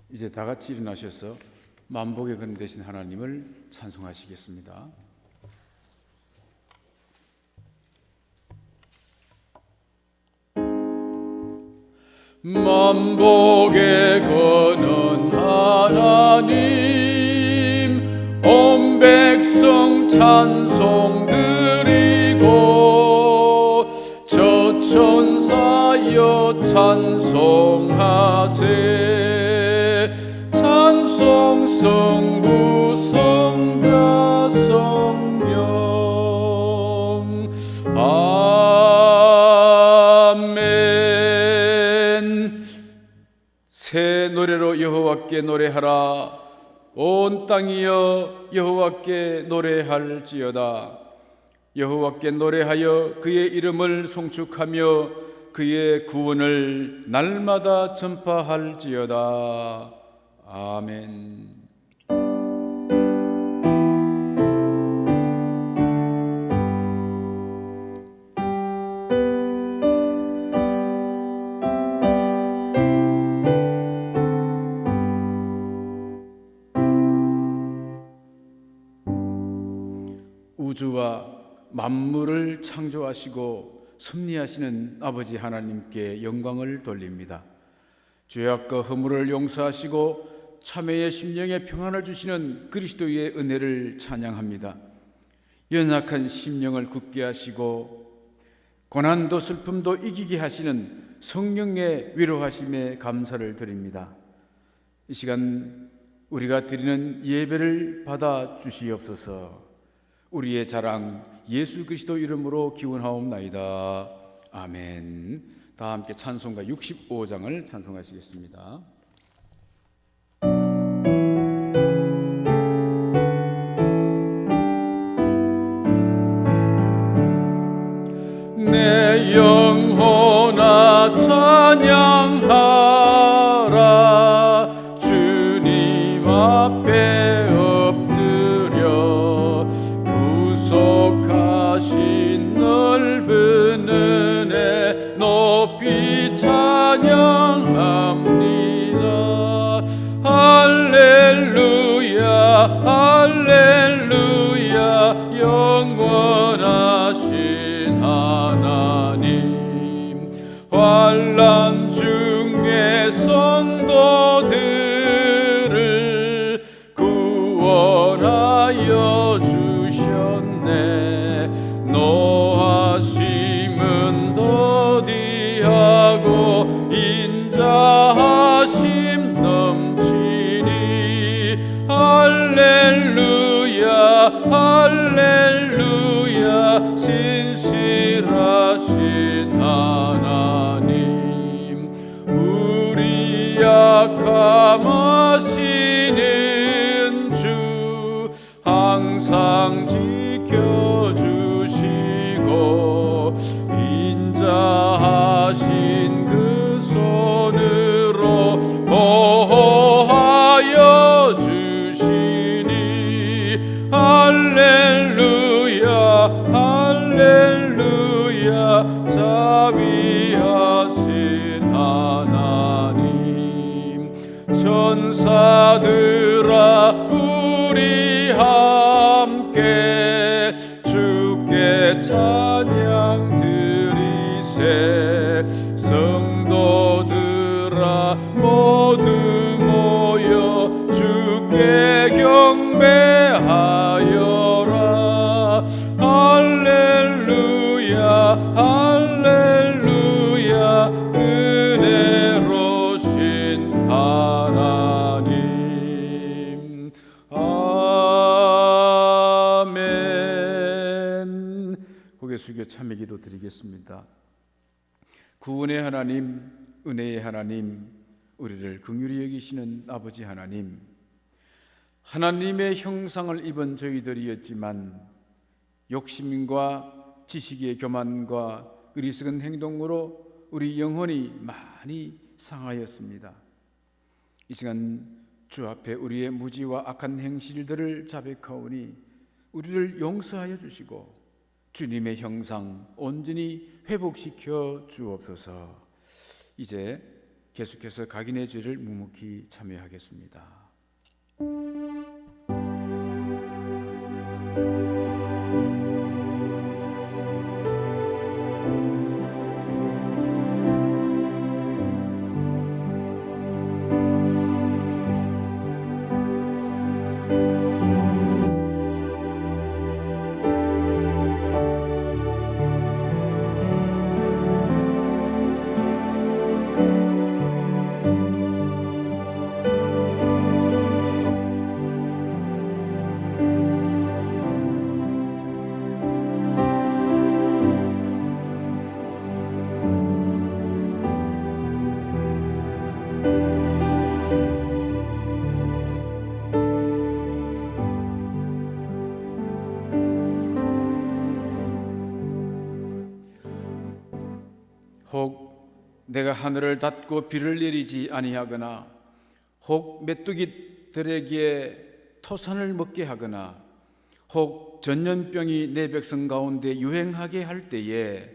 이제 다 같이 일어나셔서 만복의 근원 되신 하나님을 찬송하시겠습니다. 만복의 근원 하나님, 온 백성 찬송 드리고 저 천사여 찬송하세. 찬송 성부 성자 성령 아멘. 새 노래로 여호와께 노래하라. 온 땅이여 여호와께 노래할지어다. 여호와께 노래하여 그의 이름을 송축하며 그의 구원을 날마다 전파할지어다. 아멘. 우주와 만물을 창조하시고 섭리하시는 아버지 하나님께 영광을 돌립니다. 죄악과 허물을 용서하시고 참회의 심령에 평안을 주시는 그리스도의 은혜를 찬양합니다. 연약한 심령을 굳게 하시고 고난도 슬픔도 이기게 하시는 성령의 위로하심에 감사를 드립니다. 이 시간 우리가 드리는 예배를 받아 주시옵소서. 우리의 자랑 예수 그리스도 이름으로 기원하옵나이다. 아멘. 다 함께 찬송가 65장을 찬송하시겠습니다. 내 영혼아 찬양하라. 주님 앞에 엎드려 구속하신 넓은 은혜 높이 찬양합니다. 할렐루야 할렐루야. 영원하신 하나님, 환난 중에 성도들을 구원하여 주셨네. 노하심은 더디하고 인자하심 넘치니. 할렐루야 할렐루야. 신실하신 하나님, 우리 약함 아시는 주 항상 지켜주시고 인자하신 그 손으로 보호하여 주시니. 할렐루야 할렐루야. 자비하신 하나님, 천사들아 우리 함께 주께 찬양 드리세. 성도들아 모두 모여 주께 경배하여라. 할렐루야 할렐루야. 은혜로신 하나님. 아멘. 고개 숙여 참여 기도 드리겠습니다. 구원의 하나님, 은혜의 하나님, 우리를 긍휼히 여기시는 아버지 하나님, 하나님의 형상을 입은 저희들이었지만 욕심과 지식의 교만과 어리석은 행동으로 우리 영혼이 많이 상하였습니다. 이 시간 주 앞에 우리의 무지와 악한 행실들을 자백하오니 우리를 용서하여 주시고 주님의 형상 온전히 회복시켜 주옵소서. 이제 계속해서 각인의 죄를 묵묵히 참여하겠습니다. 혹 내가 하늘을 닫고 비를 내리지 아니하거나 혹 메뚜기들에게 토산을 먹게 하거나 혹 전염병이 내 백성 가운데 유행하게 할 때에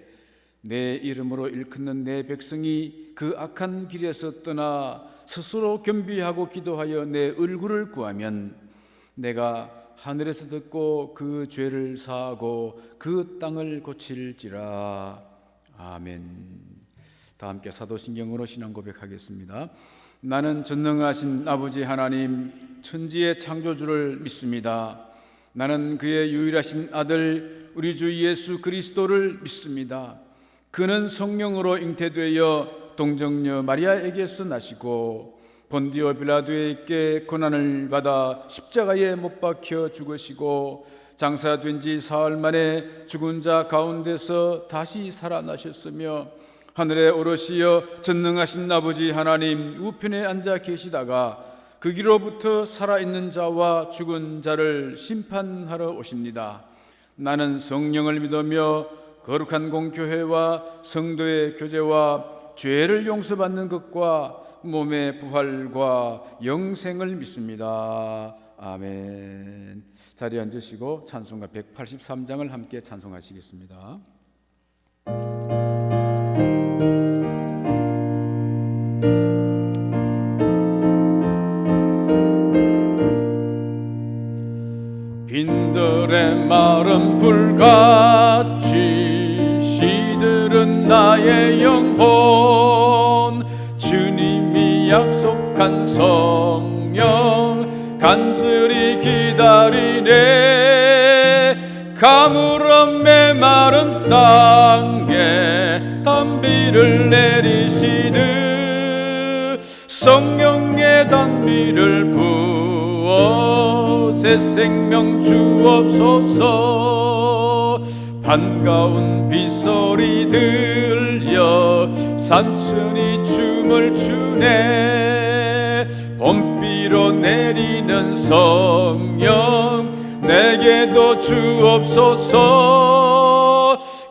내 이름으로 일컫는 내 백성이 그 악한 길에서 떠나 스스로 겸비하고 기도하여 내 얼굴을 구하면 내가 하늘에서 듣고 그 죄를 사하고 그 땅을 고칠지라. 아멘. 다 함께 사도신경으로 신앙 고백하겠습니다. 나는 전능하신 아버지 하나님 천지의 창조주를 믿습니다. 나는 그의 유일하신 아들 우리 주 예수 그리스도를 믿습니다. 그는 성령으로 잉태되어 동정녀 마리아에게서 나시고 본디오 빌라도에게 고난을 받아 십자가에 못 박혀 죽으시고 장사된 지 사흘 만에 죽은 자 가운데서 다시 살아나셨으며 하늘에 오르시어 전능하신 아버지 하나님 우편에 앉아 계시다가 거기로부터 살아있는 자와 죽은 자를 심판하러 오십니다. 나는 성령을 믿으며 거룩한 공교회와 성도의 교제와 죄를 용서받는 것과 몸의 부활과 영생을 믿습니다. 아멘. 자리에 앉으시고 찬송가 183장을 함께 찬송하시겠습니다. 빈들의 마른 불같이 시들은 나의 영혼 주님이 약속한 성령 간절히 기다리네 가물어 메마른 땅에 단비를 내리시듯 성령의 단비를 부어 새 생명 주옵소서. 반가운 빗소리 들려 산천이 춤을 추네 봄비로 내리는 성령 내게도 주옵소서.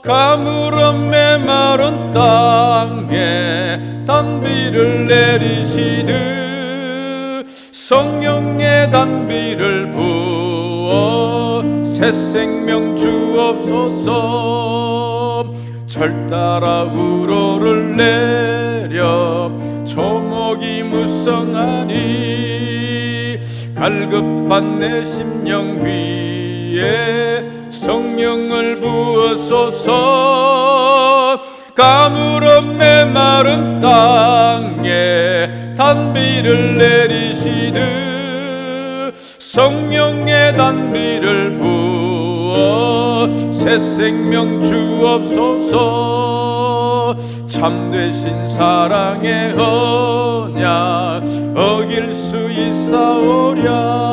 가물어 메마른 땅에 단비를 내리시듯 성령의 단비를 부어 새 생명 주옵소서. 절 따라 우로를 내려 초목이 무성하니 갈급한 내 심령 위에 성령을 부어소서. 가물어 메마른 땅에 단비를 내리시듯 성령의 단비를 부어 새 생명 주옵소서. 참되신 사랑의 언약 어길 수 있사오랴.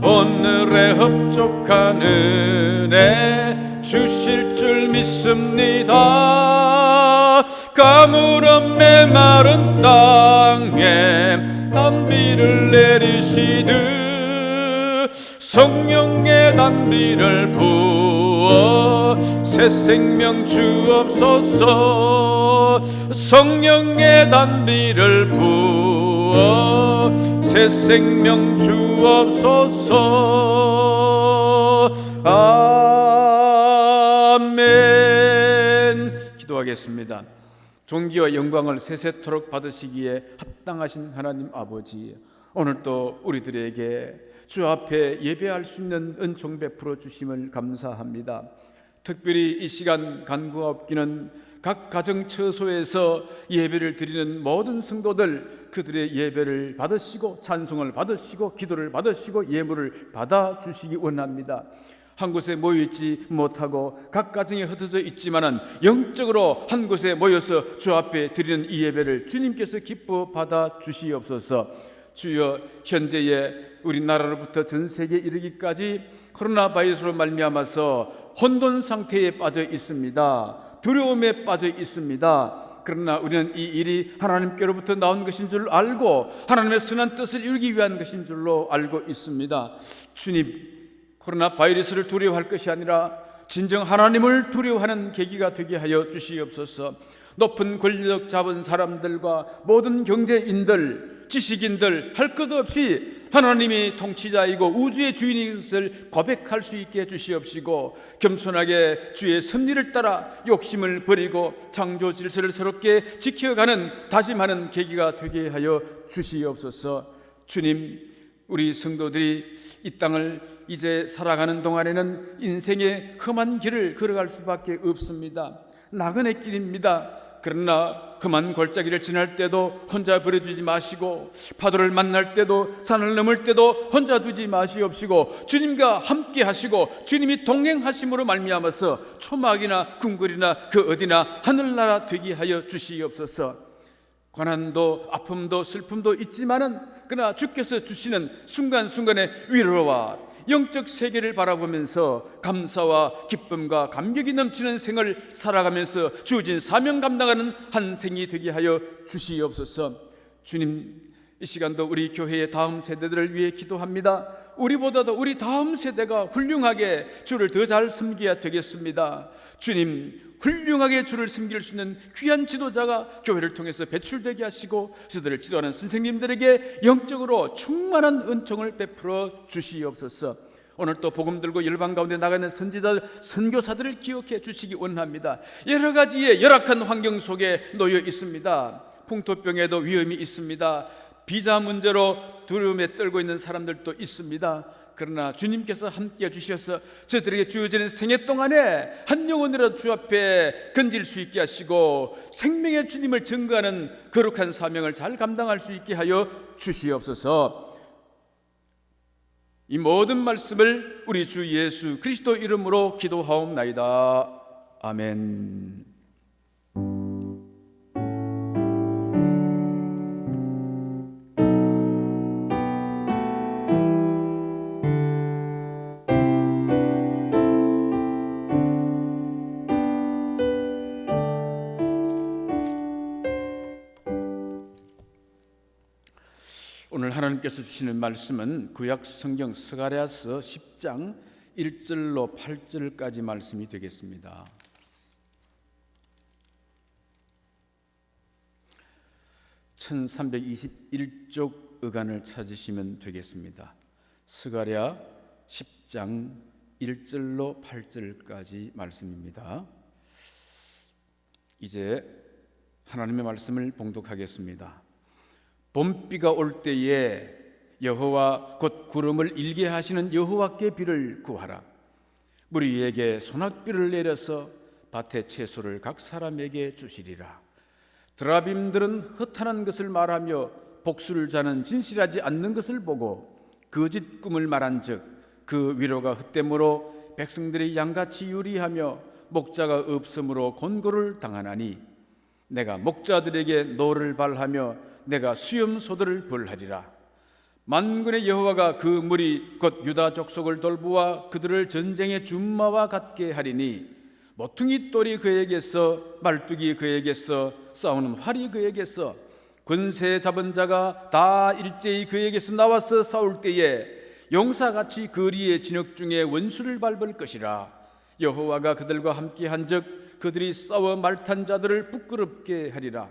오늘의 흡족한 은혜 주실 줄 믿습니다. 가물어 메마른 땅에 단비를 내리시듯 성령의 단비를 부어 새 생명 주옵소서. 성령의 단비를 부어 새 생명 주옵소서. 아멘. 기도하겠습니다. 존귀와 영광을 세세토록 받으시기에 합당하신 하나님 아버지, 오늘 또 우리들에게 주 앞에 예배할 수 있는 은총 베풀어 주심을 감사합니다. 특별히 이 시간 간구하옵기는 각 가정 처소에서 예배를 드리는 모든 성도들, 그들의 예배를 받으시고 찬송을 받으시고 기도를 받으시고 예물을 받아주시기 원합니다. 한 곳에 모여있지 못하고 각 가정에 흩어져 있지만은 영적으로 한 곳에 모여서 주 앞에 드리는 이 예배를 주님께서 기뻐 받아 주시옵소서. 주여, 현재의 우리나라로부터 전 세계에 이르기까지 코로나 바이러스로 말미암아서 혼돈 상태에 빠져 있습니다. 두려움에 빠져 있습니다. 그러나 우리는 이 일이 하나님께로부터 나온 것인 줄 알고 하나님의 선한 뜻을 이루기 위한 것인 줄로 알고 있습니다. 주님, 코로나 바이러스를 두려워할 것이 아니라 진정 하나님을 두려워하는 계기가 되게 하여 주시옵소서. 높은 권력 잡은 사람들과 모든 경제인들, 지식인들 할 것 없이 하나님이 통치자이고 우주의 주인인 것을 고백할 수 있게 해주시옵시고, 겸손하게 주의 섭리를 따라 욕심을 버리고 창조 질서를 새롭게 지켜가는 다짐하는 계기가 되게 하여 주시옵소서. 주님, 우리 성도들이 이 땅을 이제 살아가는 동안에는 인생의 험한 길을 걸어갈 수밖에 없습니다. 나그네 길입니다. 그러나 험한 골짜기를 지날 때도 혼자 버려두지 마시고, 파도를 만날 때도 산을 넘을 때도 혼자 두지 마시옵시고, 주님과 함께 하시고 주님이 동행하심으로 말미암아서 초막이나 궁궐이나 그 어디나 하늘나라 되게 하여 주시옵소서. 고난도 아픔도 슬픔도 있지만은 그러나 주께서 주시는 순간순간의 위로와 영적 세계를 바라보면서 감사와 기쁨과 감격이 넘치는 생을 살아가면서 주어진 사명 감당하는 한 생이 되게 하여 주시옵소서. 주님, 이 시간도 우리 교회의 다음 세대들을 위해 기도합니다. 우리보다도 우리 다음 세대가 훌륭하게 주를 더 잘 섬겨야 되겠습니다. 주님, 훌륭하게 주를 섬길 수 있는 귀한 지도자가 교회를 통해서 배출되게 하시고, 저들을 지도하는 선생님들에게 영적으로 충만한 은총을 베풀어 주시옵소서. 오늘 또 복음 들고 열방 가운데 나가는 선지자, 선교사들을 기억해 주시기 원합니다. 여러 가지의 열악한 환경 속에 놓여 있습니다. 풍토병에도 위험이 있습니다. 비자 문제로 두려움에 떨고 있는 사람들도 있습니다. 그러나 주님께서 함께해 주셔서 저들에게 주어지는 생애 동안에 한 영혼이라도 주 앞에 건질 수 있게 하시고 생명의 주님을 증거하는 거룩한 사명을 잘 감당할 수 있게 하여 주시옵소서. 이 모든 말씀을 우리 주 예수 그리스도 이름으로 기도하옵나이다. 아멘. 오늘 하나님께서 주시는 말씀은 구약 성경 스가랴서 10장 1절로 8절까지 말씀이 되겠습니다. (1321쪽) 의간을 찾으시면 되겠습니다. 스가랴 10장 1절로 8절까지 말씀입니다. 이제 하나님의 말씀을 봉독하겠습니다. 봄비가 올 때에 여호와 곧 구름을 일게 하시는 여호와께 비를 구하라. 무리에게 소낙비를 내려서 밭의 채소를 각 사람에게 주시리라. 드라빔들은 허탄한 것을 말하며 복수를 자는 진실하지 않는 것을 보고 거짓 꿈을 말한즉 그 위로가 헛됨으로 백성들이 양같이 유리하며 목자가 없으므로 곤고를 당하나니 내가 목자들에게 노를 발하며 내가 수염소들을 벌하리라. 만군의 여호와가 그 무리 곧 유다 족속을 돌보아 그들을 전쟁의 준마와 같게 하리니 모퉁이 돌이 그에게서 말뚝이 그에게서 싸우는 활이 그에게서 권세 잡은 자가 다 일제히 그에게서 나와서 싸울 때에 용사같이 거리의 진흙 중에 원수를 밟을 것이라. 여호와가 그들과 함께 한즉 그들이 싸워 말탄 자들을 부끄럽게 하리라.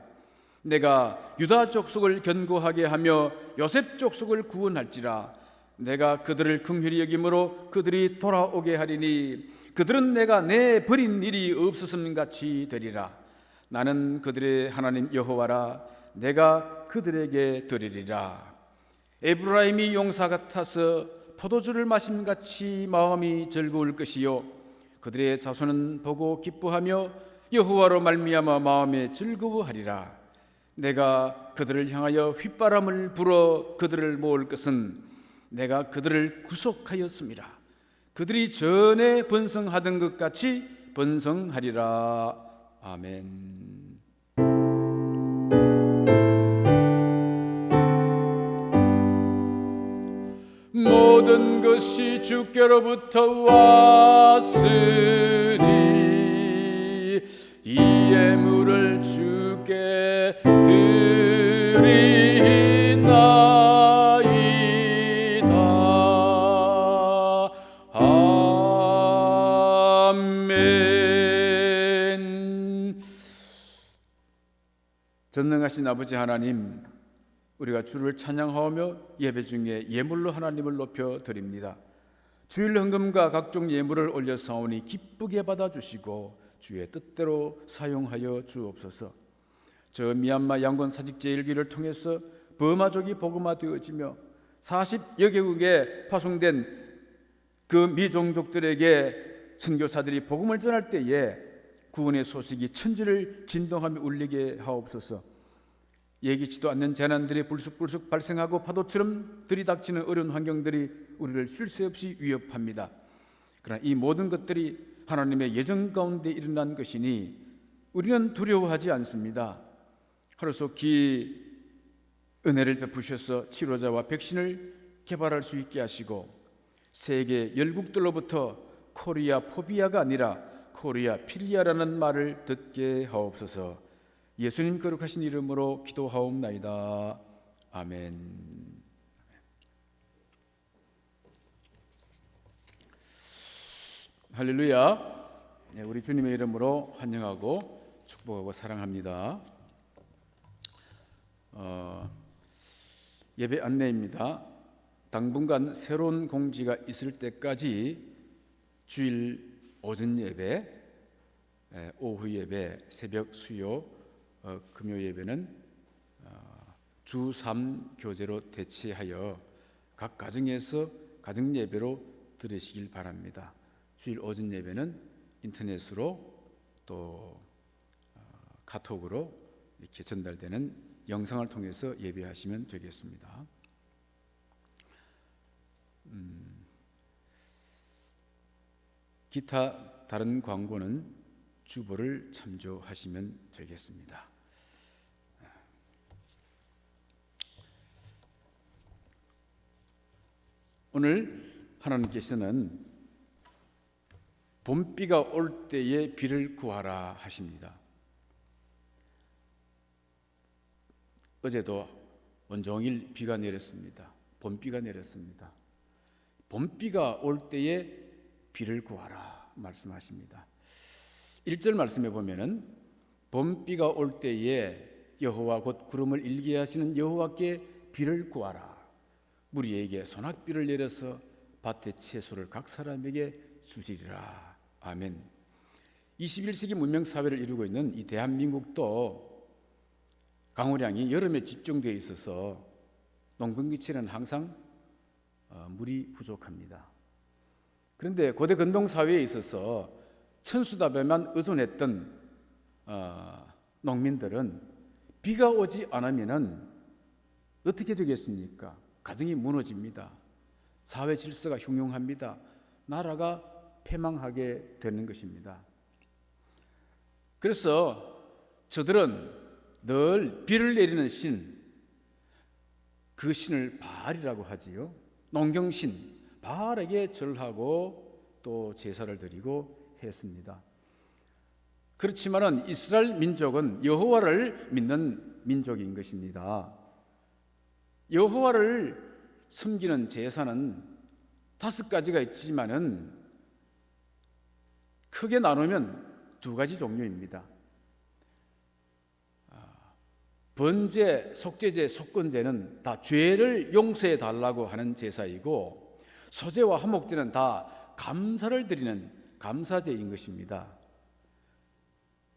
내가 유다 족속을 견고하게 하며 요셉 족속을 구원할지라. 내가 그들을 긍휼히 여김으로 그들이 돌아오게 하리니 그들은 내가 내 버린 일이 없었음같이 되리라. 나는 그들의 하나님 여호와라. 내가 그들에게 드리리라. 에브라임이 용사 같아서 포도주를 마심같이 마음이 즐거울 것이요 그들의 자손은 보고 기뻐하며 여호와로 말미암아 마음에 즐거워하리라. 내가 그들을 향하여 휘바람을 불어 그들을 모을 것은 내가 그들을 구속하였습니다. 그들이 전에 번성하던 것 같이 번성하리라. 아멘. 모든 것이 주께로부터 왔으니 이 예물을 주께 드리나이다. 아멘. 전능하신 아버지 하나님, 우리가 주를 찬양하며 예배 중에 예물로 하나님을 높여 드립니다. 주일 헌금과 각종 예물을 올려 사오니 기쁘게 받아주시고 주의 뜻대로 사용하여 주옵소서. 저 미얀마 양곤 사직제일기를 통해서 버마족이 복음화되어지며 40여 개국에 파송된 그 미종족들에게 선교사들이 복음을 전할 때에 구원의 소식이 천지를 진동하며 울리게 하옵소서. 예기치도 않는 재난들이 불쑥불쑥 발생하고 파도처럼 들이닥치는 어려운 환경들이 우리를 쉴 새 없이 위협합니다. 그러나 이 모든 것들이 하나님의 예정 가운데 일어난 것이니 우리는 두려워하지 않습니다. 하루속히 은혜를 베푸셔서 치료자와 백신을 개발할 수 있게 하시고 세계 열국들로부터 코리아 포비아가 아니라 코리아 필리아라는 말을 듣게 하옵소서. 예수님 거룩하신 이름으로 기도하옵나이다. 아멘. 할렐루야. 우리 주님의 이름으로 환영하고 축복하고 사랑합니다. 예배 안내입니다. 당분간 새로운 공지가 있을 때까지 주일 오전 예배, 오후 예배, 새벽 수요, 금요 예배는 주 3 교제로 대체하여 각 가정에서 가정 예배로 들으시길 바랍니다. 주일 오전 예배는 인터넷으로 또 카톡으로 이렇게 전달되는 영상을 통해서 예배하시면 되겠습니다. 기타 다른 광고는 주보를 참조하시면 되겠습니다. 오늘 하나님께서는 봄비가 올 때에 비를 구하라 하십니다. 어제도 온종일 비가 내렸습니다. 봄비가 내렸습니다. 봄비가 올 때에 비를 구하라 말씀하십니다. 1절 말씀에 보면은 봄비가 올 때에 여호와 곧 구름을 일게 하시는 여호와께 비를 구하라. 무리에게 소낙비를 내려서 밭의 채소를 각 사람에게 주시리라. 아멘. 21세기 문명사회를 이루고 있는 이 대한민국도 강우량이 여름에 집중되어 있어서 농번기철에는 항상 물이 부족합니다. 그런데 고대 근동사회에 있어서 천수답에만 의존했던 농민들은 비가 오지 않으면 어떻게 되겠습니까? 가정이 무너집니다. 사회 질서가 흉흉합니다. 나라가 패망하게 되는 것입니다. 그래서 저들은 늘 비를 내리는 신, 그 신을 바알이라고 하지요. 농경신 바알에게 절하고 또 제사를 드리고 했습니다. 그렇지만은 이스라엘 민족은 여호와를 믿는 민족인 것입니다. 여호와를 섬기는 제사는 5가지가 있지만은 크게 나누면 2가지 종류입니다. 번제, 속죄제, 속건제는 다 죄를 용서해 달라고 하는 제사이고, 소제와 화목제는 다 감사를 드리는 감사제인 것입니다.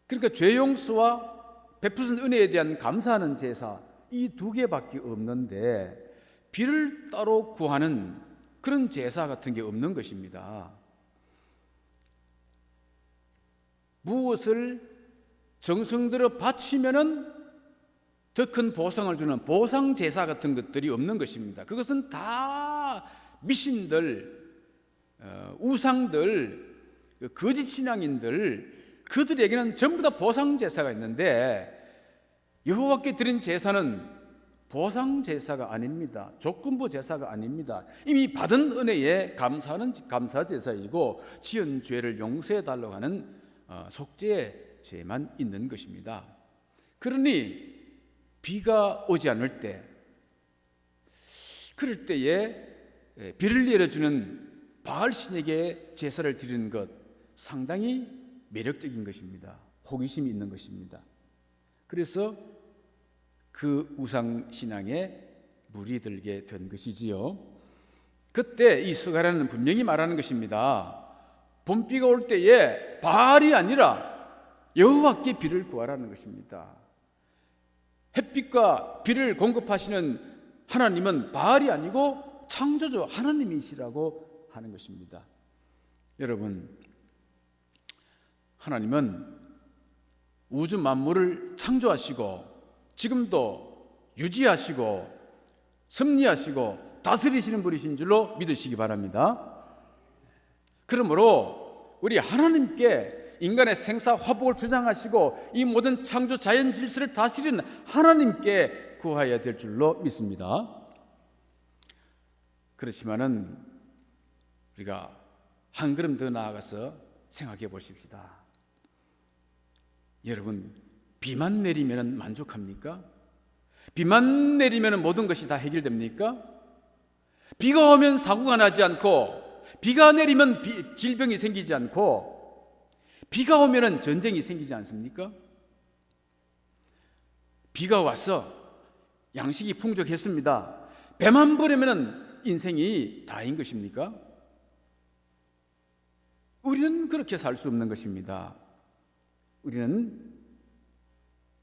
그러니까 죄 용서와 베푸신 은혜에 대한 감사하는 제사, 이 두 개밖에 없는데 비를 따로 구하는 그런 제사 같은 게 없는 것입니다. 무엇을 정성 들여 바치면은 더 큰 보상을 주는 보상 제사 같은 것들이 없는 것입니다. 그것은 다 미신들, 우상들, 거짓 신앙인들, 그들에게는 전부 다 보상 제사가 있는데 여호와께 드린 제사는 보상 제사가 아닙니다. 조건부 제사가 아닙니다. 이미 받은 은혜에 감사하는 감사 제사이고 지은 죄를 용서해 달라고 하는 속죄 죄만 있는 것입니다. 그러니 비가 오지 않을 때, 그럴 때에 비를 내려주는 바알신에게 제사를 드리는 것, 상당히 매력적인 것입니다. 호기심이 있는 것입니다. 그래서 그 우상신앙에 물이 들게 된 것이지요. 그때 이 스가랴는 분명히 말하는 것입니다. 봄비가 올 때에 바알이 아니라 여호와께 비를 구하라는 것입니다. 햇빛과 비를 공급하시는 하나님은 바알이 아니고 창조주 하나님이시라고 하는 것입니다. 여러분, 하나님은 우주 만물을 창조하시고 지금도 유지하시고 섭리하시고 다스리시는 분이신 줄로 믿으시기 바랍니다. 그러므로 우리 하나님께 인간의 생사 화복을 주장하시고 이 모든 창조 자연 질서를 다스리는 하나님께 구하여야 될 줄로 믿습니다. 그렇지만은 우리가 한 걸음 더 나아가서 생각해 보십시다. 여러분, 비만 내리면 만족합니까? 비만 내리면 모든 것이 다 해결됩니까? 비가 오면 사고가 나지 않고, 비가 내리면 질병이 생기지 않고, 비가 오면 전쟁이 생기지 않습니까? 비가 와서 양식이 풍족했습니다. 배만 부르면 인생이 다인 것입니까? 우리는 그렇게 살 수 없는 것입니다. 우리는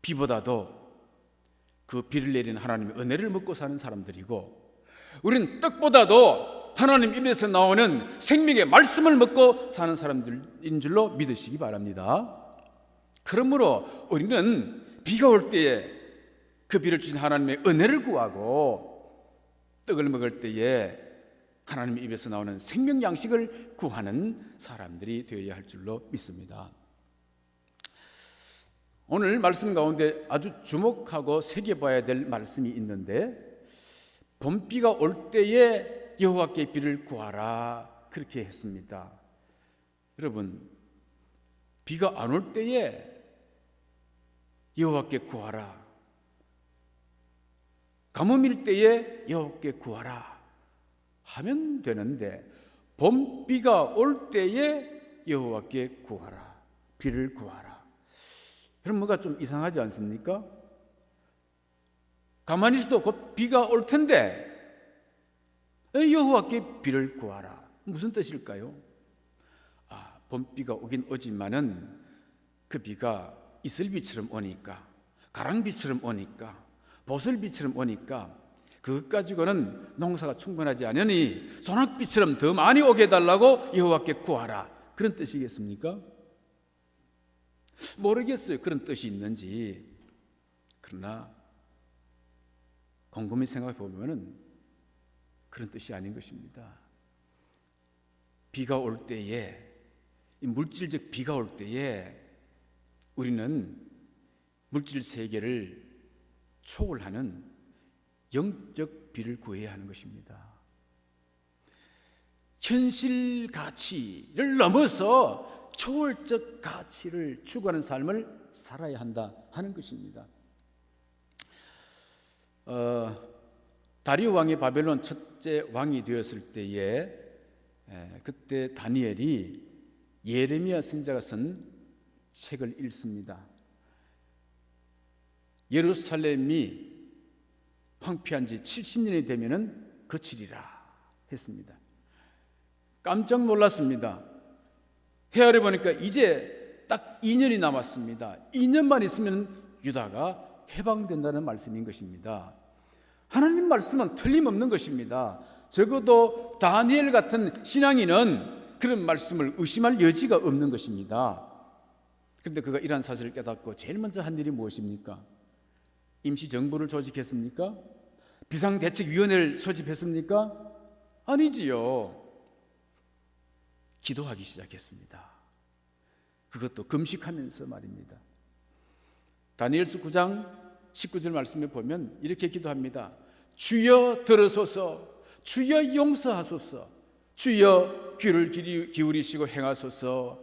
비보다도 그 비를 내리는 하나님의 은혜를 먹고 사는 사람들이고, 우리는 떡보다도 하나님 입에서 나오는 생명의 말씀을 먹고 사는 사람들인 줄로 믿으시기 바랍니다. 그러므로 우리는 비가 올 때에 그 비를 주신 하나님의 은혜를 구하고, 떡을 먹을 때에 하나님의 입에서 나오는 생명 양식을 구하는 사람들이 되어야 할 줄로 믿습니다. 오늘 말씀 가운데 아주 주목하고 새겨봐야 될 말씀이 있는데, 봄비가 올 때에 여호와께 비를 구하라, 그렇게 했습니다. 여러분, 비가 안 올 때에 여호와께 구하라, 가뭄일 때에 여호와께 구하라 하면 되는데, 봄비가 올 때에 여호와께 구하라, 비를 구하라, 그럼 뭐가 좀 이상하지 않습니까? 가만히 있어도 곧 비가 올 텐데 여호와께 비를 구하라, 무슨 뜻일까요? 봄비가 오긴 오지만은 그 비가 이슬비처럼 오니까, 가랑비처럼 오니까, 보슬비처럼 오니까 그것 가지고는 농사가 충분하지 않으니 소낙비처럼 더 많이 오게 해달라고 여호와께 구하라, 그런 뜻이겠습니까? 모르겠어요, 그런 뜻이 있는지. 그러나 곰곰이 생각해 보면은 그런 뜻이 아닌 것입니다. 비가 올 때에, 물질적 비가 올 때에 우리는 물질 세계를 초월하는 영적 비를 구해야 하는 것입니다. 현실 가치를 넘어서 초월적 가치를 추구하는 삶을 살아야 한다 하는 것입니다. 다리오 왕이 바벨론 첫째 왕이 되었을 때에 그때 다니엘이 예레미야 선지자가 쓴 책을 읽습니다. 예루살렘이 황폐한 지 70년이 되면은 거치리라 했습니다. 깜짝 놀랐습니다. 헤아려 보니까 이제 딱 2년이 남았습니다. 2년만 있으면 유다가 해방된다는 말씀인 것입니다. 하나님 말씀은 틀림없는 것입니다. 적어도 다니엘 같은 신앙인은 그런 말씀을 의심할 여지가 없는 것입니다. 그런데 그가 이러한 사실을 깨닫고 제일 먼저 한 일이 무엇입니까? 임시정부를 조직했습니까? 비상대책위원회를 소집했습니까? 아니지요. 기도하기 시작했습니다. 그것도 금식하면서 말입니다. 다니엘서 9장 19절 말씀에 보면 이렇게 기도합니다. 주여 들으소서, 주여 용서하소서, 주여 귀를 기울이시고 행하소서,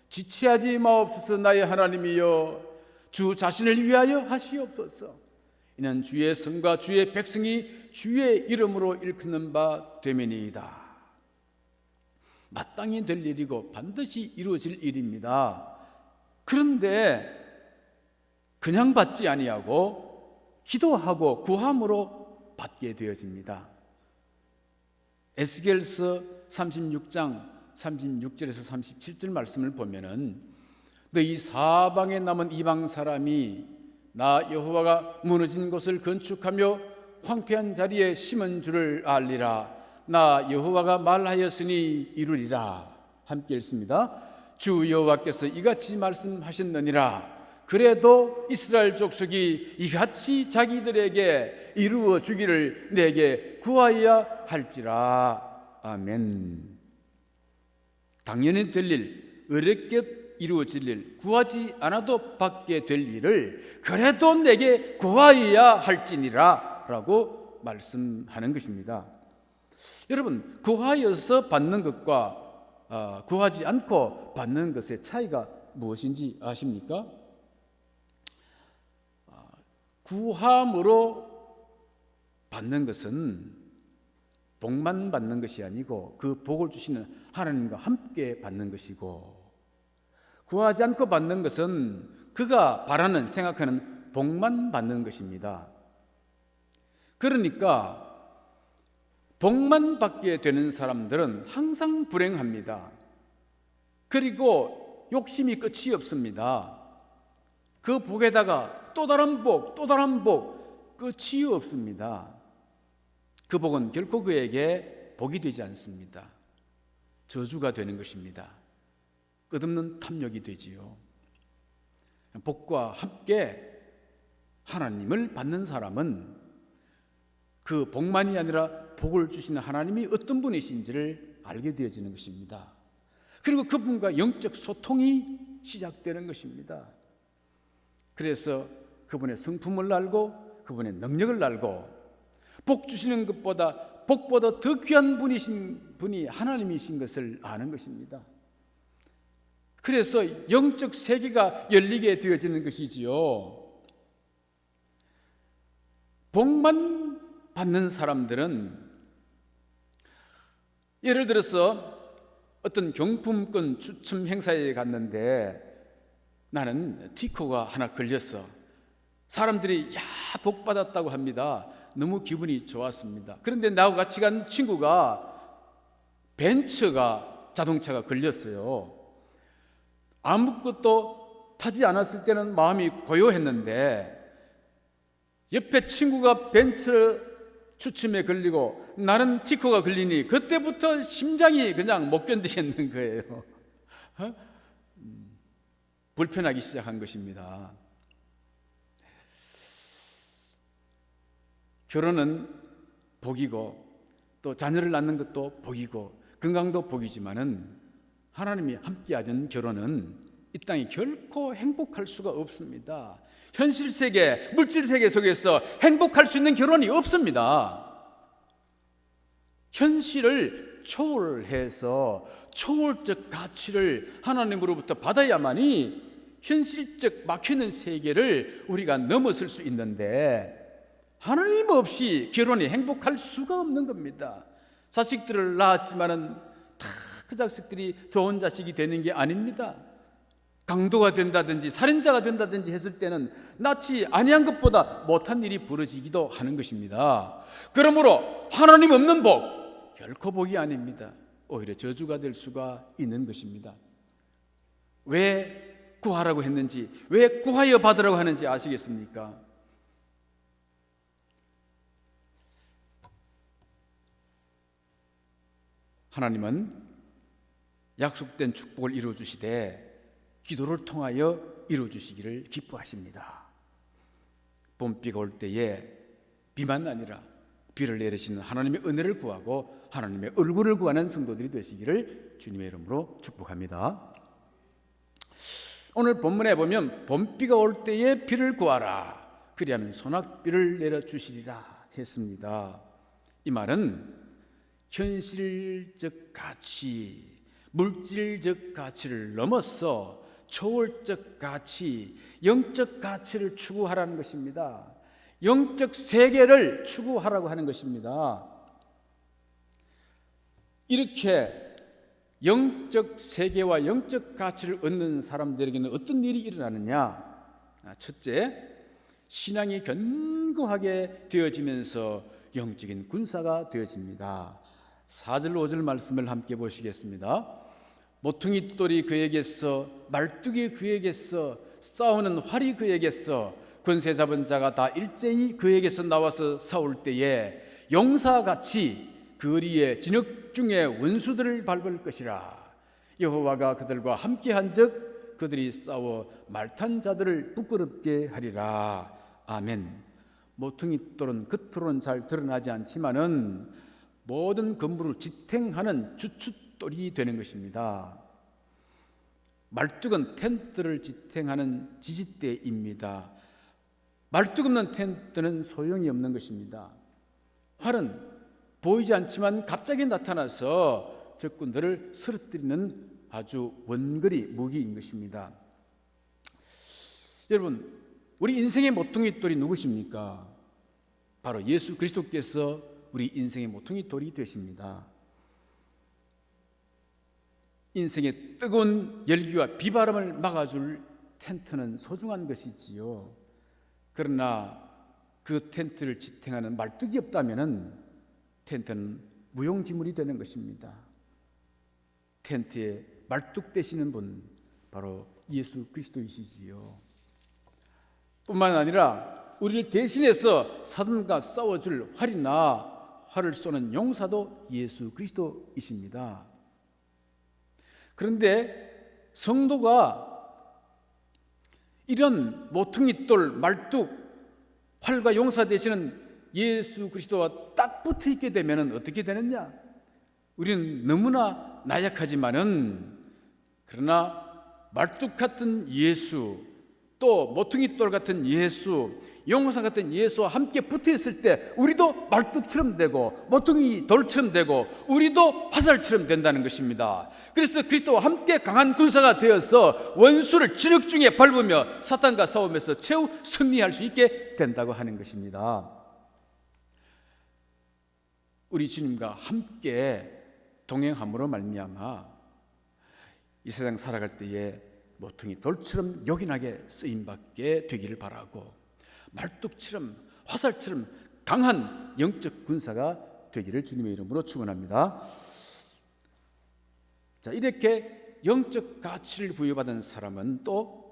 지체하지 마옵소서. 나의 하나님이여, 주 자신을 위하여 하시옵소서. 이는 주의 성과 주의 백성이 주의 이름으로 일컫는 바 되매니이다. 마땅히 될 일이고 반드시 이루어질 일입니다. 그런데 그냥 받지 아니하고 기도하고 구함으로 받게 되어집니다. 에스겔서 36장 36절에서 37절 말씀을 보면은 너희 사방에 남은 이방 사람이 나 여호와가 무너진 곳을 건축하며 황폐한 자리에 심은 줄을 알리라. 나 여호와가 말하였으니 이루리라. 함께 읽습니다. 주 여호와께서 이같이 말씀하셨느니라. 그래도 이스라엘 족속이 이같이 자기들에게 이루어 주기를 내게 구하여야 할지라. 아멘. 당연히 될 일, 어렵게 이루어질 일, 구하지 않아도 받게 될 일을 그래도 내게 구하여야 할지니라 라고 말씀하는 것입니다. 여러분, 구하여서 받는 것과 구하지 않고 받는 것의 차이가 무엇인지 아십니까? 구함으로 받는 것은 복만 받는 것이 아니고 그 복을 주시는 하나님과 함께 받는 것이고, 구하지 않고 받는 것은 그가 바라는 생각하는 복만 받는 것입니다. 그러니까 복만 받게 되는 사람들은 항상 불행합니다. 그리고 욕심이 끝이 없습니다. 그 복에다가 또 다른 복, 또 다른 복, 끝이 없습니다. 그 복은 결코 그에게 복이 되지 않습니다. 저주가 되는 것입니다. 끝없는 탐욕이 되지요. 복과 함께 하나님을 받는 사람은 그 복만이 아니라 복을 주시는 하나님이 어떤 분이신지를 알게 되어지는 것입니다. 그리고 그분과 영적 소통이 시작되는 것입니다. 그래서 그분의 성품을 알고 그분의 능력을 알고 복 주시는 것보다 복보다 더 귀한 분이 하나님이신 것을 아는 것입니다. 그래서 영적 세계가 열리게 되어지는 것이지요. 복만 받는 사람들은 예를 들어서 어떤 경품권 추첨 행사에 갔는데 나는 티코가 하나 걸렸어. 사람들이 복 받았다고 합니다. 너무 기분이 좋았습니다. 그런데 나하고 같이 간 친구가 벤츠가 자동차가 걸렸어요. 아무것도 타지 않았을 때는 마음이 고요했는데 옆에 친구가 벤츠 추첨에 걸리고 나는 티코가 걸리니 그때부터 심장이 그냥 못 견디겠는 거예요. 불편하기 시작한 것입니다. 결혼은 복이고 또 자녀를 낳는 것도 복이고 건강도 복이지만은 하나님이 함께하는 결혼은 이 땅에 결코 행복할 수가 없습니다. 현실 세계, 물질 세계 속에서 행복할 수 있는 결혼이 없습니다. 현실을 초월해서 초월적 가치를 하나님으로부터 받아야만이 현실적 막히는 세계를 우리가 넘어설 수 있는데 하나님 없이 결혼이 행복할 수가 없는 겁니다. 자식들을 낳았지만은 다 그 자식들이 좋은 자식이 되는 게 아닙니다. 강도가 된다든지 살인자가 된다든지 했을 때는 낳지 아니한 것보다 못한 일이 벌어지기도 하는 것입니다. 그러므로 하나님 없는 복 결코 복이 아닙니다. 오히려 저주가 될 수가 있는 것입니다. 왜 구하라고 했는지, 왜 구하여 받으라고 하는지 아시겠습니까? 하나님은 약속된 축복을 이루어주시되 기도를 통하여 이루어주시기를 기뻐하십니다. 봄비가 올 때에 비만 아니라 비를 내리시는 하나님의 은혜를 구하고 하나님의 얼굴을 구하는 성도들이 되시기를 주님의 이름으로 축복합니다. 오늘 본문에 보면 봄비가 올 때에 비를 구하라, 그리하면 소낙비를 내려주시리라 했습니다. 이 말은 현실적 가치, 물질적 가치를 넘어서 초월적 가치, 영적 가치를 추구하라는 것입니다. 영적 세계를 추구하라고 하는 것입니다. 이렇게 영적 세계와 영적 가치를 얻는 사람들에게는 어떤 일이 일어나느냐? 첫째, 신앙이 견고하게 되어지면서 영적인 군사가 되어집니다. 4절 5절 말씀을 함께 보시겠습니다. 모퉁이 돌이 그에게서, 말뚝이 그에게서, 싸우는 활이 그에게서, 권세 잡은 자가 다 일제히 그에게서 나와서 싸울 때에 용사같이 거리의 진흙 중에 원수들을 밟을 것이라. 여호와가 그들과 함께한즉 그들이 싸워 말탄 자들을 부끄럽게 하리라. 아멘. 모퉁이 돌은 겉으로는 잘 드러나지 않지만은 모든 건물을 지탱하는 주춧돌이 되는 것입니다. 말뚝은 텐트를 지탱하는 지지대입니다. 말뚝 없는 텐트는 소용이 없는 것입니다. 활은 보이지 않지만 갑자기 나타나서 적군들을 쓰러뜨리는 아주 원거리 무기인 것입니다. 여러분, 우리 인생의 모퉁이돌이 누구십니까? 바로 예수 그리스도께서 우리 인생의 모퉁이돌이 되십니다. 인생의 뜨거운 열기와 비바람을 막아줄 텐트는 소중한 것이지요. 그러나 그 텐트를 지탱하는 말뚝이 없다면 텐트는 무용지물이 되는 것입니다. 텐트에 말뚝 되시는 분, 바로 예수 그리스도이시지요. 뿐만 아니라 우리를 대신해서 사단과 싸워줄 활이나 활을 쏘는 용사도 예수 그리스도이십니다. 그런데 성도가 이런 모퉁이돌, 말뚝, 활과 용사 되시는 예수 그리스도와 딱 붙어 있게 되면 어떻게 되느냐? 우리는 너무나 나약하지만은, 그러나 말뚝 같은 예수, 또 모퉁이돌 같은 예수, 용사 같은 예수와 함께 붙어 있을 때 우리도 말뚝처럼 되고 모퉁이 돌처럼 되고 우리도 화살처럼 된다는 것입니다. 그래서 그리스도와 함께 강한 군사가 되어서 원수를 진흙 중에 밟으며 사탄과 싸우면서 최후 승리할 수 있게 된다고 하는 것입니다. 우리 주님과 함께 동행함으로 말미암아 이 세상 살아갈 때에 모퉁이 돌처럼 요긴하게 쓰임받게 되기를 바라고, 말뚝처럼 화살처럼 강한 영적 군사가 되기를 주님의 이름으로 축원합니다. 자, 이렇게 영적 가치를 부여받은 사람은 또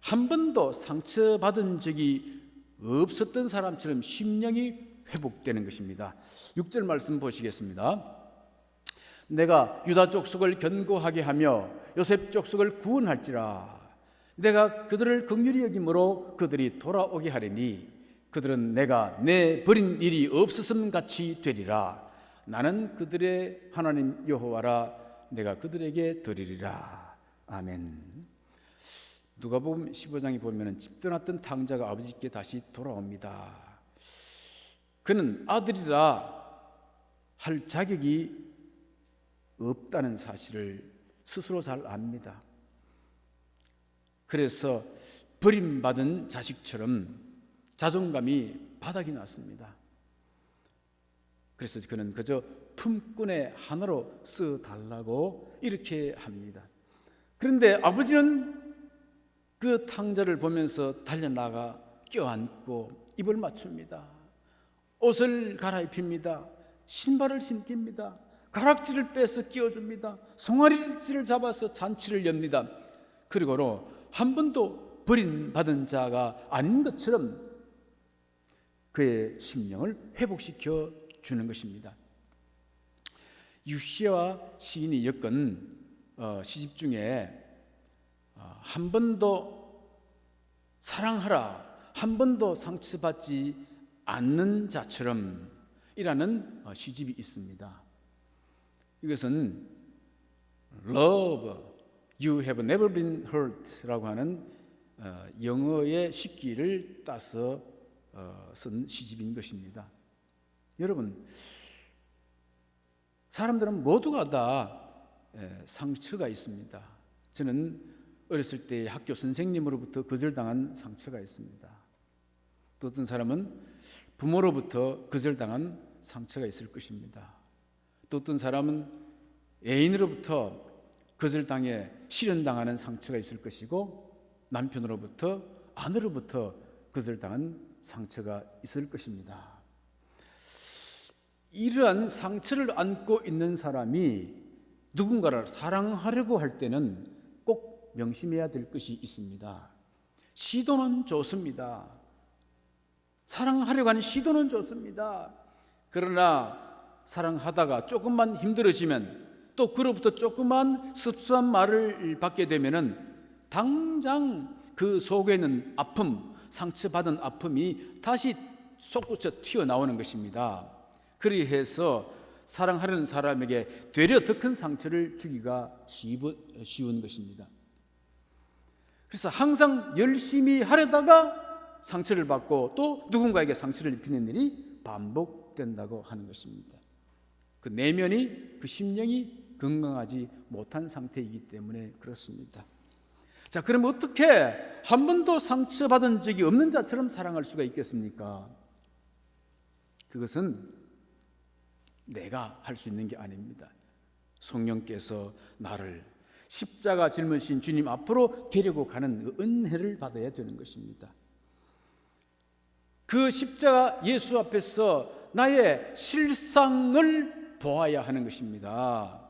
한 번도 상처받은 적이 없었던 사람처럼 심령이 회복되는 것입니다. 6절 말씀 보시겠습니다. 내가 유다 족속을 견고하게 하며 요셉 족속을 구원할지라. 내가 그들을 긍휼히 여김으로 그들이 돌아오게 하리니 그들은 내가 내 버린 일이 없었음 같이 되리라. 나는 그들의 하나님 여호와라. 내가 그들에게 드리리라. 아멘. 누가복음 15장에 보면 집 떠났던 탕자가 아버지께 다시 돌아옵니다. 그는 아들이라 할 자격이 없다는 사실을 스스로 잘 압니다. 그래서 버림받은 자식처럼 자존감이 바닥이 났습니다. 그래서 그는 그저 품꾼의 하나로 써달라고 이렇게 합니다. 그런데 아버지는 그 탕자를 보면서 달려나가 껴안고 입을 맞춥니다. 옷을 갈아입힙니다. 신발을 신깁니다. 가락지를 빼서 끼워줍니다. 송아리를 잡아서 잔치를 엽니다. 그리고 한 번도 버림받은 자가 아닌 것처럼 그의 심령을 회복시켜 주는 것입니다. 유시와 시인이 엮은 시집 중에 한 번도 사랑하라, 한 번도 상처받지 않는 자처럼 이라는 시집이 있습니다. 이것은 Love, you have never been hurt 라고 하는 영어의 식기를 따서 쓴 시집인 것입니다. 여러분, 사람들은 모두가 다 상처가 있습니다. 저는 어렸을 때 학교 선생님으로부터 거절당한 상처가 있습니다. 또 어떤 사람은 부모로부터 거절당한 상처가 있을 것입니다. 또 어떤 사람은 애인으로부터 거절당해 실현당하는 상처가 있을 것이고, 남편으로부터, 아내로부터 거절당한 상처가 있을 것입니다. 이러한 상처를 안고 있는 사람이 누군가를 사랑하려고 할 때는 꼭 명심해야 될 것이 있습니다. 시도는 좋습니다. 사랑하려고 하는 시도는 좋습니다. 그러나 사랑하다가 조금만 힘들어지면, 또 그로부터 조금만 습수한 말을 받게 되면은 당장 그 속에 있는 아픔, 상처받은 아픔이 다시 솟구쳐 튀어나오는 것입니다. 그리해서 사랑하는 사람에게 되려 더 큰 상처를 주기가 쉬운 것입니다. 그래서 항상 열심히 하려다가 상처를 받고 또 누군가에게 상처를 입히는 일이 반복된다고 하는 것입니다. 그 내면이, 그 심령이 건강하지 못한 상태이기 때문에 그렇습니다. 자, 그럼 어떻게 한 번도 상처받은 적이 없는 자처럼 사랑할 수가 있겠습니까? 그것은 내가 할 수 있는 게 아닙니다. 성령께서 나를 십자가 짊으신 주님 앞으로 데리고 가는 그 은혜를 받아야 되는 것입니다. 그 십자가 예수 앞에서 나의 실상을 보아야 하는 것입니다.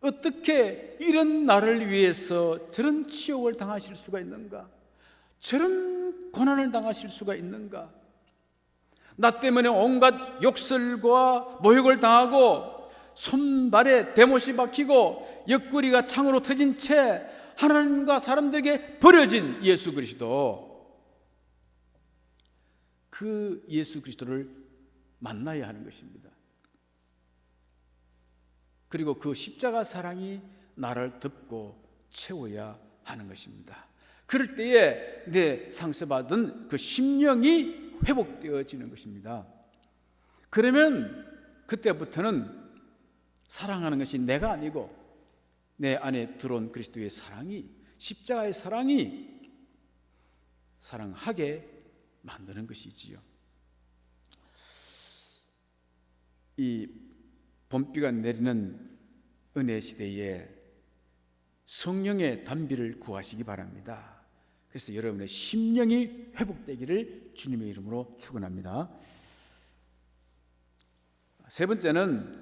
어떻게 이런 나를 위해서 저런 치욕을 당하실 수가 있는가? 저런 고난을 당하실 수가 있는가? 나 때문에 온갖 욕설과 모욕을 당하고 손발에 대못이 박히고 옆구리가 창으로 터진 채 하나님과 사람들에게 버려진 예수 그리스도, 그 예수 그리스도를 만나야 하는 것입니다. 그리고 그 십자가 사랑이 나를 덮고 채워야 하는 것입니다. 그럴 때에 내 상처받은 그 심령이 회복되어지는 것입니다. 그러면 그때부터는 사랑하는 것이 내가 아니고 내 안에 들어온 그리스도의 사랑이, 십자가의 사랑이 사랑하게 만드는 것이지요. 이 봄비가 내리는 은혜 시대에 성령의 단비를 구하시기 바랍니다. 그래서 여러분의 심령이 회복되기를 주님의 이름으로 축원합니다. 세 번째는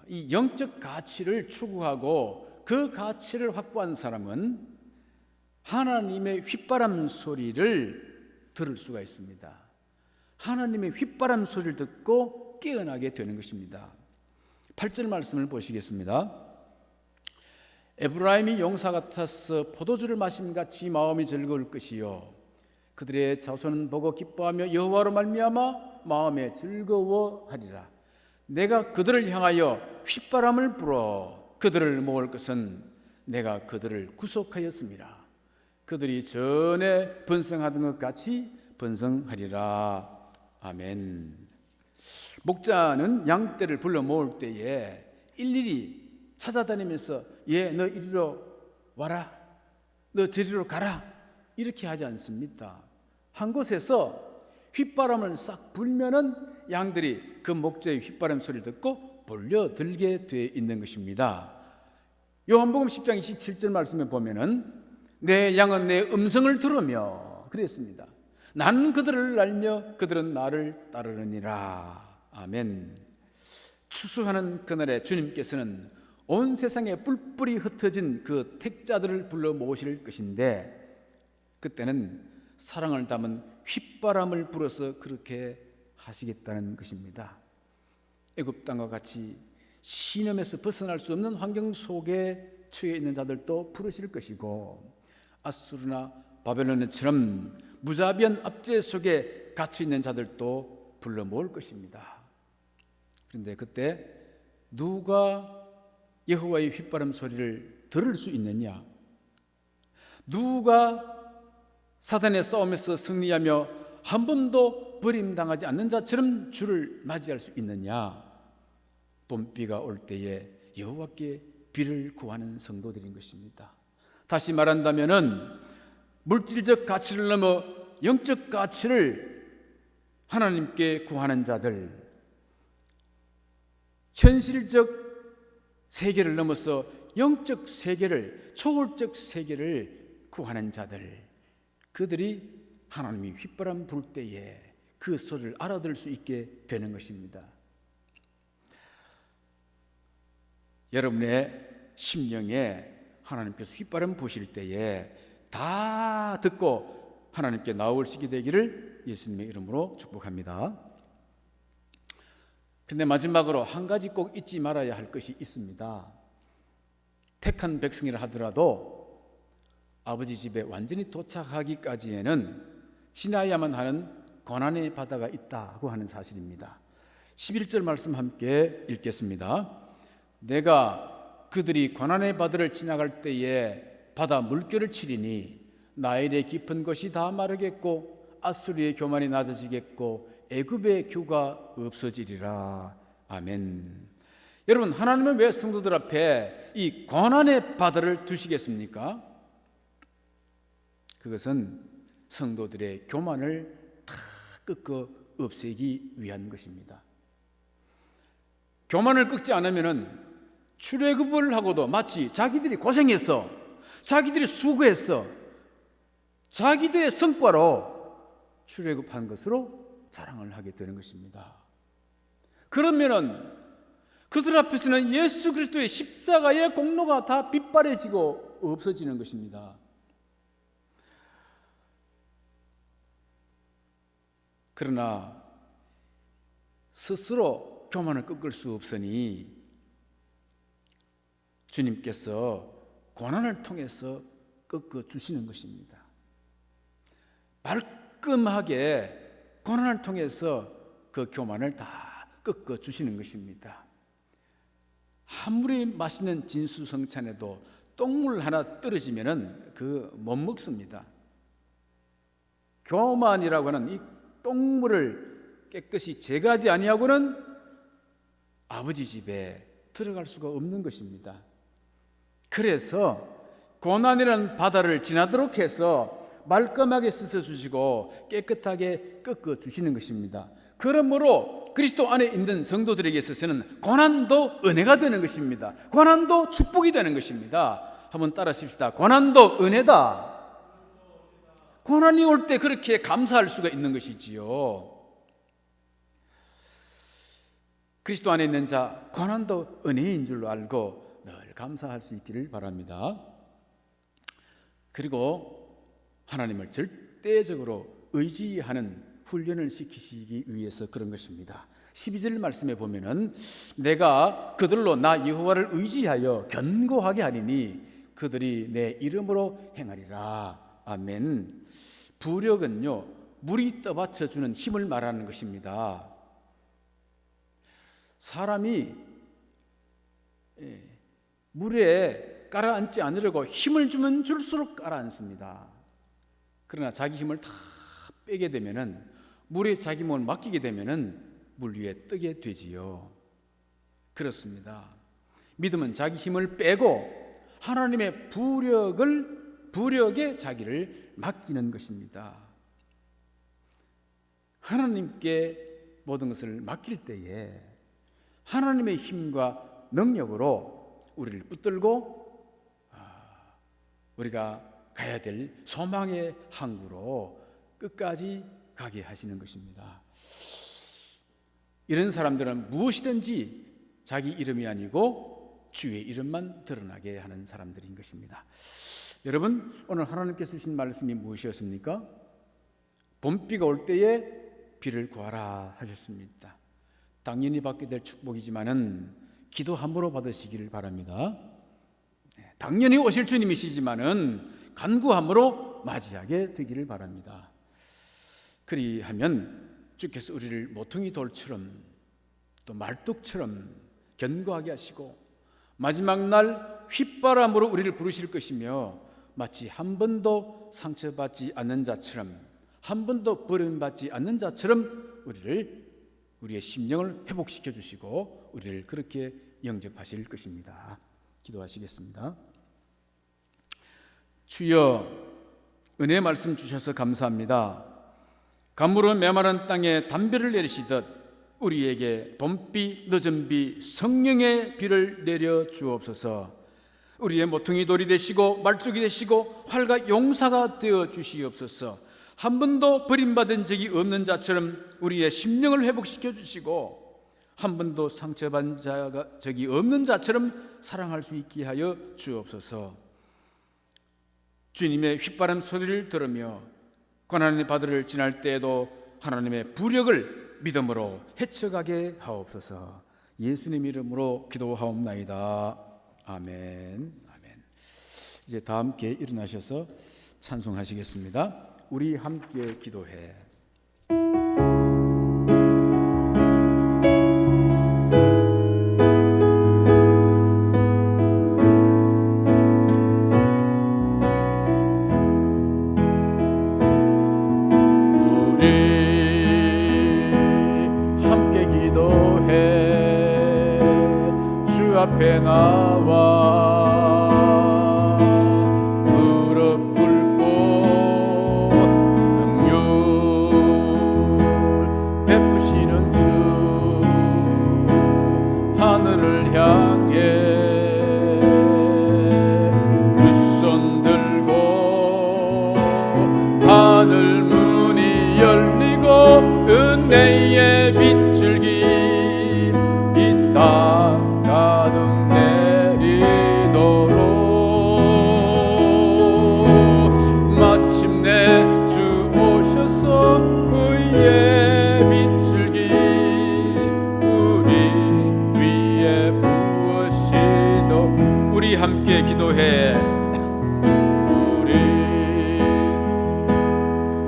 이 영적 가치를 추구하고 그 가치를 확보한 사람은 하나님의 휘바람 소리를 들을 수가 있습니다. 하나님의 휘바람 소리를 듣고 깨어나게 되는 것입니다. 8절 말씀을 보시겠습니다. 에브라임이 용사 같아서 포도주를 마심같이 마음이 즐거울 것이요 그들의 자손은 보고 기뻐하며 여호와로 말미암아 마음에 즐거워하리라. 내가 그들을 향하여 휘바람을 불어 그들을 모을 것은 내가 그들을 구속하였습니다. 그들이 전에 번성하던 것 같이 번성하리라. 아멘. 목자는 양떼를 불러 모을 때에 일일이 찾아다니면서 너 이리로 와라, 너 저리로 가라, 이렇게 하지 않습니다. 한 곳에서 휘바람을 싹 불면은 양들이 그 목자의 휘바람 소리를 듣고 몰려들게 되어 있는 것입니다. 요한복음 10장 27절 말씀에 보면은 내 양은 내 음성을 들으며 그랬습니다. 나는 그들을 알며 그들은 나를 따르느니라. 아멘. 추수하는 그날에 주님께서는 온 세상에 뿔뿔이 흩어진 그 택자들을 불러 모실 것인데, 그때는 사랑을 담은 휘바람을 불어서 그렇게 하시겠다는 것입니다. 애굽 땅과 같이 신음에서 벗어날 수 없는 환경 속에 처해 있는 자들도 부르실 것이고, 아수르나 바벨론처럼 무자비한 압제 속에 갇혀 있는 자들도 불러 모을 것입니다. 그런데 그때 누가 여호와의 휘바람 소리를 들을 수 있느냐? 누가 사단의 싸움에서 승리하며 한 번도 버림당하지 않는 자처럼 주를 맞이할 수 있느냐? 봄비가 올 때에 여호와께 비를 구하는 성도들인 것입니다. 다시 말한다면은 물질적 가치를 넘어 영적 가치를 하나님께 구하는 자들, 현실적 세계를 넘어서 영적 세계를, 초월적 세계를 구하는 자들, 그들이 하나님이 휘바람 불 때에 그 소리를 알아들을 수 있게 되는 것입니다. 여러분의 심령에 하나님께서 휘바람 부실 때에 다 듣고 하나님께 나오시게 되기를 예수님의 이름으로 축복합니다. 그런데 마지막으로 한 가지 꼭 잊지 말아야 할 것이 있습니다. 택한 백성이라 하더라도 아버지 집에 완전히 도착하기까지에는 지나야만 하는 고난의 바다가 있다고 하는 사실입니다. 11절 말씀 함께 읽겠습니다. 내가 그들이 고난의 바다를 지나갈 때에 바다 물결을 치리니 나일의 깊은 것이 다 마르겠고 아수르의 교만이 낮아지겠고 애굽의 규가 없어지리라. 아멘. 여러분, 하나님은 왜 성도들 앞에 이 고난의 바다를 두시겠습니까? 그것은 성도들의 교만을 다 꺾어 없애기 위한 것입니다. 교만을 꺾지 않으면은 출애굽을 하고도 마치 자기들이 고생했어, 자기들이 수고했어, 자기들의 성과로 출애굽한 것으로 자랑을 하게 되는 것입니다. 그러면은 그들 앞에서는 예수 그리스도의 십자가의 공로가 다 빗바래지고 없어지는 것입니다. 그러나 스스로 교만을 꺾을 수 없으니 주님께서 고난을 통해서 꺾어 주시는 것입니다. 말끔하게 고난을 통해서 그 교만을 다 꺾어 주시는 것입니다. 아무리 맛있는 진수성찬에도 똥물 하나 떨어지면은 못 먹습니다. 교만이라고 하는 이 똥물을 깨끗이 제거하지 아니하고는 아버지 집에 들어갈 수가 없는 것입니다. 그래서 고난이라는 바다를 지나도록 해서 말끔하게 씻어주시고 깨끗하게 꺾어주시는 것입니다. 그러므로 그리스도 안에 있는 성도들에게 있어서는 고난도 은혜가 되는 것입니다. 고난도 축복이 되는 것입니다. 한번 따라하십시다. 고난도 은혜다. 고난이 올 때 그렇게 감사할 수가 있는 것이지요. 그리스도 안에 있는 자, 고난도 은혜인 줄로 알고 늘 감사할 수 있기를 바랍니다. 그리고 하나님을 절대적으로 의지하는 훈련을 시키시기 위해서 그런 것입니다. 12절 말씀에 보면은 내가 그들로 나 여호와를 의지하여 견고하게 하리니 그들이 내 이름으로 행하리라. 아멘. 부력은요, 물이 떠받쳐주는 힘을 말하는 것입니다. 사람이 물에 가라앉지 않으려고 힘을 주면 줄수록 가라앉습니다. 그러나 자기 힘을 다 빼게 되면은, 물에 자기 몸을 맡기게 되면은 물 위에 뜨게 되지요. 그렇습니다. 믿음은 자기 힘을 빼고 하나님의 부력에 자기를 맡기는 것입니다. 하나님께 모든 것을 맡길 때에 하나님의 힘과 능력으로 우리를 붙들고 우리가 가야 될 소망의 항구로 끝까지 가게 하시는 것입니다. 이런 사람들은 무엇이든지 자기 이름이 아니고 주의 이름만 드러나게 하는 사람들인 것입니다. 여러분, 오늘 하나님께서 주신 말씀이 무엇이었습니까? 봄비가 올 때에 비를 구하라 하셨습니다. 당연히 받게 될 축복이지만은 기도 함부로 받으시기를 바랍니다. 당연히 오실 주님이시지만은 간구함으로 맞이하게 되기를 바랍니다. 그리하면 주께서 우리를 모퉁이 돌처럼 또 말뚝처럼 견고하게 하시고 마지막 날 휘바람으로 우리를 부르실 것이며 마치 한 번도 상처받지 않는 자처럼 한 번도 버림받지 않는 자처럼 우리의 심령을 회복시켜 주시고 우리를 그렇게 영접하실 것입니다. 기도하시겠습니다. 주여, 은혜 말씀 주셔서 감사합니다. 가물어 메마른 땅에 담벼를 내리시듯 우리에게 봄비, 늦은비, 성령의 비를 내려 주옵소서. 우리의 모퉁이 돌이 되시고 말뚝이 되시고 활과 용사가 되어 주시옵소서. 한 번도 버림받은 적이 없는 자처럼 우리의 심령을 회복시켜 주시고 한 번도 상처받은 적이 없는 자처럼 사랑할 수 있게 하여 주옵소서. 주님의 휘바람 소리를 들으며 고난의 바다를 지날 때에도 하나님의 부력을 믿음으로 헤쳐가게 하옵소서. 예수님 이름으로 기도하옵나이다. 아멘. 아멘. 이제 다 함께 일어나셔서 찬송하시겠습니다. 우리 함께 기도해. 앞에 나와 무릎 꿇고 능률 베푸시는 주 하늘을 향해 두 손 들고 하늘 문이 열리고 은혜의 빗줄기 이 땅 가득 내리도록 마침내 주 오셔서 의의 빗줄기 우리 위에 부으시도 우리 함께 기도해. 우리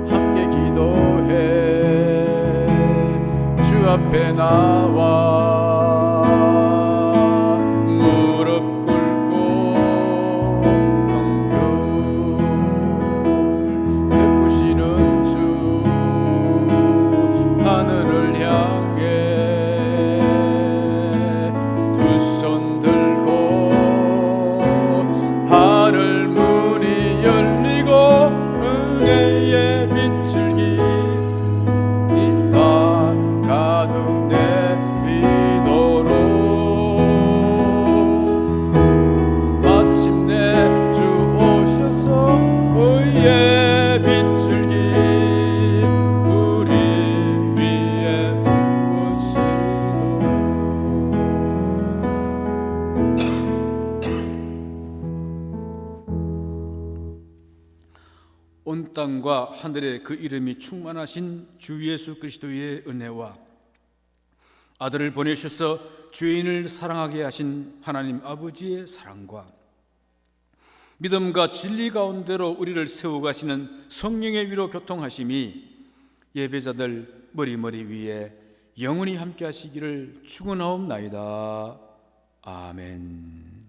함께 기도해. 주 앞에 나와 온 땅과 하늘에 그 이름이 충만하신 주 예수 그리스도의 은혜와 아들을 보내셔서 죄인을 사랑하게 하신 하나님 아버지의 사랑과 믿음과 진리 가운데로 우리를 세워가시는 성령의 위로 교통하심이 예배자들 머리 위에 영원히 함께 하시기를 축원하옵나이다. 아멘.